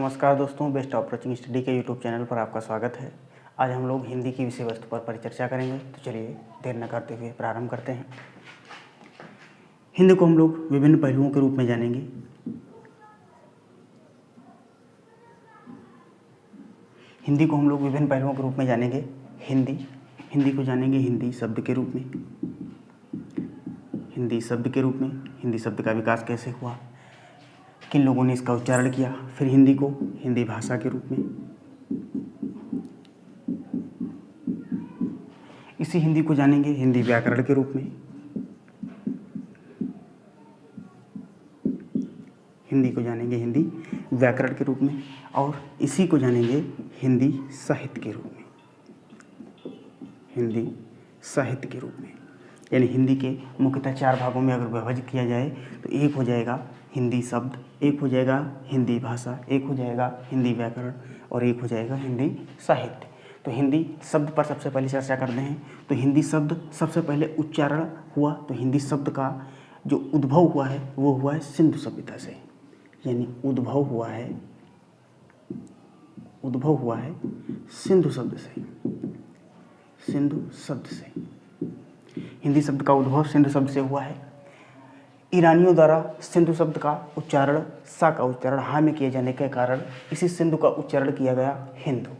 नमस्कार दोस्तों, best approaching study के यूट्यूब चैनल पर आपका स्वागत है। आज हम लोग हिंदी की विषय वस्तु पर परिचर्चा करेंगे। तो चलिए देर न करते हुए प्रारंभ करते हैं। हिंदी को हम लोग विभिन्न पहलुओं के रूप में जानेंगे। हिंदी को हम लोग विभिन्न पहलुओं के रूप में जानेंगे। हिंदी को जानेंगे हिंदी शब्द के रूप में। हिंदी शब्द के रूप में हिंदी शब्द का विकास कैसे हुआ, किन लोगों ने इसका उच्चारण किया। फिर हिंदी को हिंदी भाषा के रूप में, इसी हिंदी को जानेंगे हिंदी व्याकरण के रूप में। हिंदी को जानेंगे हिंदी व्याकरण के रूप में और इसी को जानेंगे हिंदी साहित्य के रूप में। हिंदी साहित्य के रूप में यानी हिंदी के मुख्यतः 4 भागों में अगर विभाजित किया जाए तो एक हो जाएगा हिंदी शब्द, एक हो जाएगा हिंदी भाषा, एक हो जाएगा हिंदी व्याकरण और एक हो जाएगा हिंदी साहित्य। तो हिंदी शब्द पर सबसे पहले चर्चा करते हैं। तो हिंदी शब्द सबसे पहले उच्चारण हुआ तो हिंदी शब्द का जो उद्भव हुआ है वो हुआ है सिंधु सभ्यता से, यानी उद्भव हुआ है सिंधु शब्द से। सिंधु शब्द से हिंदी शब्द का उद्भव सिंधु शब्द से हुआ है। ईरानियों द्वारा सिंधु शब्द का उच्चारण सा का उच्चारण हा में किए जाने के कारण इसी सिंधु का उच्चारण किया गया हिंदू।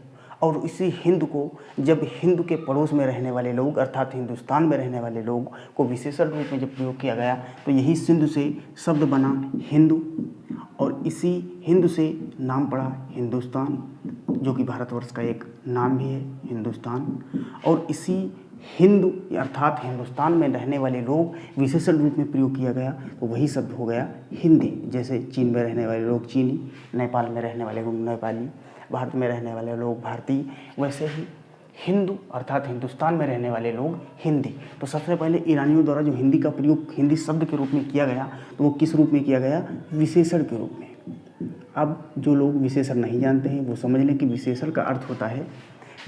और इसी हिंदू को जब हिंदू के पड़ोस में रहने वाले लोग अर्थात हिंदुस्तान में रहने वाले लोग को विशेषण रूप में जब प्रयोग किया गया तो यही सिंधु से शब्द बना हिंदू और इसी हिंदू से नाम पड़ा हिंदुस्तान, जो कि भारतवर्ष का एक नाम भी है हिंदुस्तान। और इसी हिंदू अर्थात हिंदुस्तान में रहने वाले लोग विशेषण रूप में प्रयोग किया गया तो वही शब्द हो गया हिंदी। जैसे चीन में रहने वाले लोग चीनी, नेपाल में रहने वाले लोग नेपाली, भारत में रहने वाले लोग भारतीय, वैसे ही हिंदू अर्थात हिंदुस्तान में रहने वाले लोग हिंदी। तो सबसे पहले ईरानियों द्वारा जो हिंदी का प्रयोग हिंदी शब्द के रूप में किया गया तो वो किस रूप में किया गया? विशेषण के रूप में। अब जो लोग विशेषण नहीं जानते हैं वो समझ लें कि विशेषण का अर्थ होता है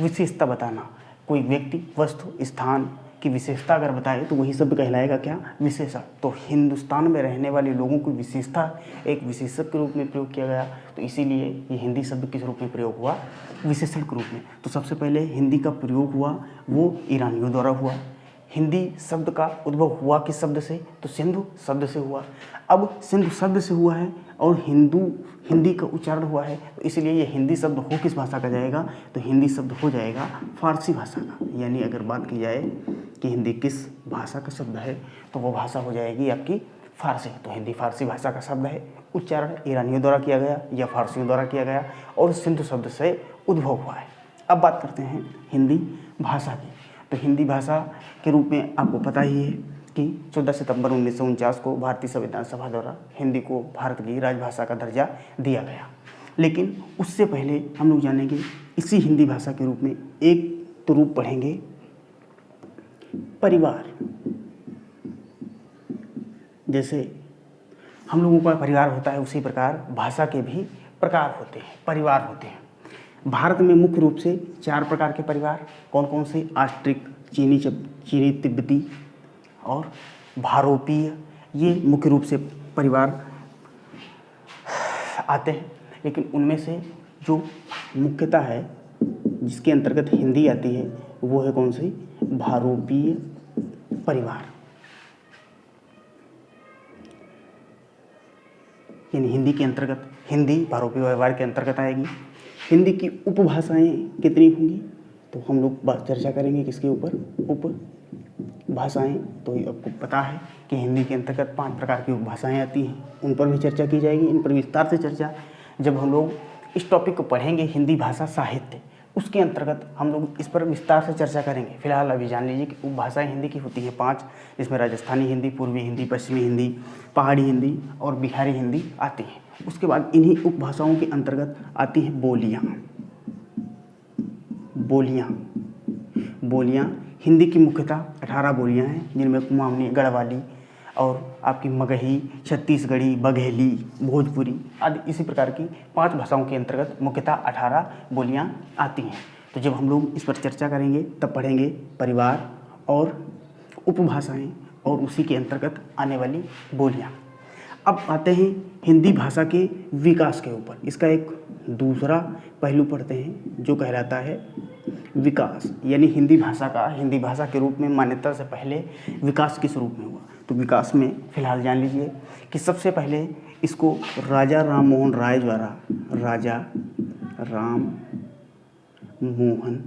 विशेषता बताना। कोई व्यक्ति, वस्तु, स्थान की विशेषता अगर बताए तो वही शब्द कहलाएगा क्या? विशेषण। तो हिंदुस्तान में रहने वाले लोगों की विशेषता एक विशेषक के रूप में प्रयोग किया गया तो इसीलिए ये हिंदी शब्द किस रूप में प्रयोग हुआ? विशेषण के रूप में। तो सबसे पहले हिंदी का प्रयोग हुआ वो ईरानियों द्वारा हुआ। हिंदी शब्द का उद्भव हुआ किस शब्द से? तो सिंधु शब्द से हुआ। अब सिंधु शब्द से हुआ है और हिंदी का उच्चारण हुआ है तो इसलिए ये हिंदी शब्द हो किस भाषा का जाएगा? तो हिंदी शब्द हो जाएगा फारसी भाषा का। यानी अगर बात की जाए कि हिंदी किस भाषा का शब्द है तो वो भाषा हो जाएगी आपकी फारसी। तो हिंदी फारसी भाषा का शब्द है। उच्चारण ईरानियों द्वारा किया गया या फारसियों द्वारा किया गया और सिंधु शब्द से उद्भव हुआ है। अब बात करते हैं हिंदी भाषा की। तो हिंदी भाषा के रूप में आपको पता ही है कि 14 सितंबर 1949 को भारतीय संविधान सभा द्वारा हिंदी को भारत की राजभाषा का दर्जा दिया गया। लेकिन उससे पहले हम लोग जानेंगे इसी हिंदी भाषा के रूप में एक तो रूप पढ़ेंगे परिवार। जैसे हम लोगों का परिवार होता है उसी प्रकार भाषा के भी प्रकार होते हैं, परिवार होते हैं। भारत में मुख्य रूप से 4 प्रकार के परिवार कौन कौन से? आस्ट्रिक, चीनी तिब्बती और भारोपीय, ये मुख्य रूप से परिवार आते हैं। लेकिन उनमें से जो मुख्यतः है जिसके अंतर्गत हिंदी आती है वो है कौन सी? भारोपीय परिवार। यानी हिंदी के अंतर्गत हिंदी भारोपीय परिवार के अंतर्गत आएगी। हिंदी की उपभाषाएं कितनी होंगी तो हम लोग चर्चा करेंगे किसके ऊपर? उपभाषाएं। तो आपको पता है कि हिंदी के अंतर्गत 5 प्रकार की उपभाषाएं आती हैं, उन पर भी चर्चा की जाएगी। इन पर विस्तार से चर्चा जब हम लोग इस टॉपिक को पढ़ेंगे हिंदी भाषा साहित्य, उसके अंतर्गत हम लोग इस पर विस्तार से चर्चा करेंगे। फिलहाल अभी जान लीजिए कि उपभाषाएं हिंदी की होती हैं 5, जिसमें राजस्थानी हिंदी, पूर्वी हिंदी, पश्चिमी हिंदी, पहाड़ी हिंदी और बिहारी हिंदी आती हैं। उसके बाद इन्हीं उपभाषाओं के अंतर्गत आती हैं बोलियाँ। हिंदी की मुख्यतः 18 बोलियाँ हैं, जिनमें कुमाऊनी, गढ़वाली और आपकी मगही, छत्तीसगढ़ी, बघेली, भोजपुरी आदि इसी प्रकार की 5 भाषाओं के अंतर्गत मुख्यतः 18 बोलियाँ आती हैं। तो जब हम लोग इस पर चर्चा करेंगे तब पढ़ेंगे परिवार और उपभाषाएं और उसी के अंतर्गत आने वाली बोलियाँ। अब आते हैं हिंदी भाषा के विकास के ऊपर। इसका एक दूसरा पहलू पढ़ते हैं जो कहलाता है विकास, यानी हिंदी भाषा का हिंदी भाषा के रूप में मान्यता से पहले विकास किस रूप में हुआ। तो विकास में फिलहाल जान लीजिए कि सबसे पहले इसको राजा राम मोहन राय द्वारा, राजा राम मोहन